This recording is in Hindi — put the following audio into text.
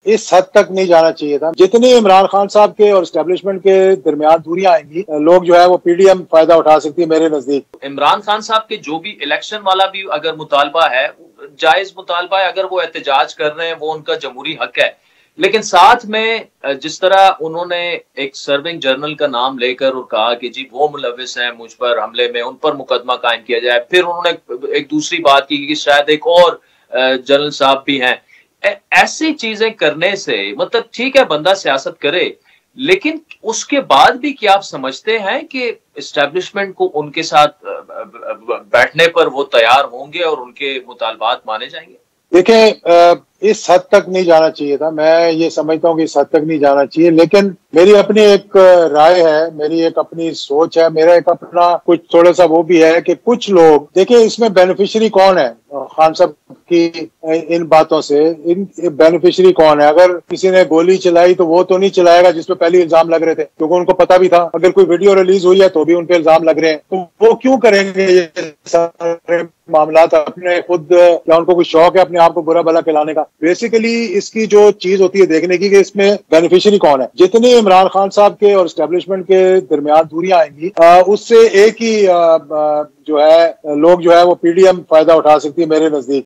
इस हद तक नहीं जाना चाहिए था। जितनी इमरान खान साहब के और एस्टेब्लिशमेंट के दरमियान दूरियां आएंगी, लोग जो है वो पीडीएम फायदा उठा सकती है मेरे नजदीक। इमरान खान साहब के जो भी इलेक्शन वाला भी अगर मुतालबा है, जायज मुतालबा है, अगर वो एहतजाज कर रहे हैं, वो उनका जमहूरी हक है। लेकिन साथ में जिस तरह उन्होंने एक सर्विंग जर्नल का नाम लेकर और कहा कि जी वो मुलविस हैं मुझ पर हमले में, उन पर मुकदमा कायम किया जाए। फिर उन्होंने एक दूसरी बात की कि शायद एक और जनरल साहब भी हैं। ऐसी चीजें करने से मतलब ठीक है बंदा सियासत करे, लेकिन उसके बाद भी क्या आप समझते हैं कि एस्टेब्लिशमेंट को उनके साथ बैठने पर वो तैयार होंगे और उनके मुतालबात माने जाएंगे? देखें, इस हद तक नहीं जाना चाहिए था। मैं ये समझता हूँ कि इस हद तक नहीं जाना चाहिए, लेकिन मेरी अपनी एक राय है, मेरी एक अपनी सोच है, मेरा एक अपना कुछ थोड़ा सा वो भी है कि कुछ लोग, देखिए इसमें बेनिफिशियरी कौन है खान साहब की इन बातों से? इन बेनिफिशियरी कौन है? अगर किसी ने गोली चलाई तो वो तो नहीं चलाएगा जिसपे पहले इल्जाम लग रहे थे, क्योंकि उनको पता भी था। अगर कोई वीडियो रिलीज हुई है तो भी उन पे इल्जाम लग रहे हैं, तो वो क्यों करेंगे ये सारे मामला अपने खुद? क्या उनको कोई शौक है अपने आप को बुरा भला खिलाने का? बेसिकली इसकी जो चीज होती है देखने की कि इसमें बेनिफिशियरी कौन है। जितनी इमरान खान साहब के और एस्टेब्लिशमेंट के दरमियान दूरियां आएंगी, उससे एक ही जो है लोग जो है वो पीडीएम फायदा उठा सकती है मेरे नजदीक।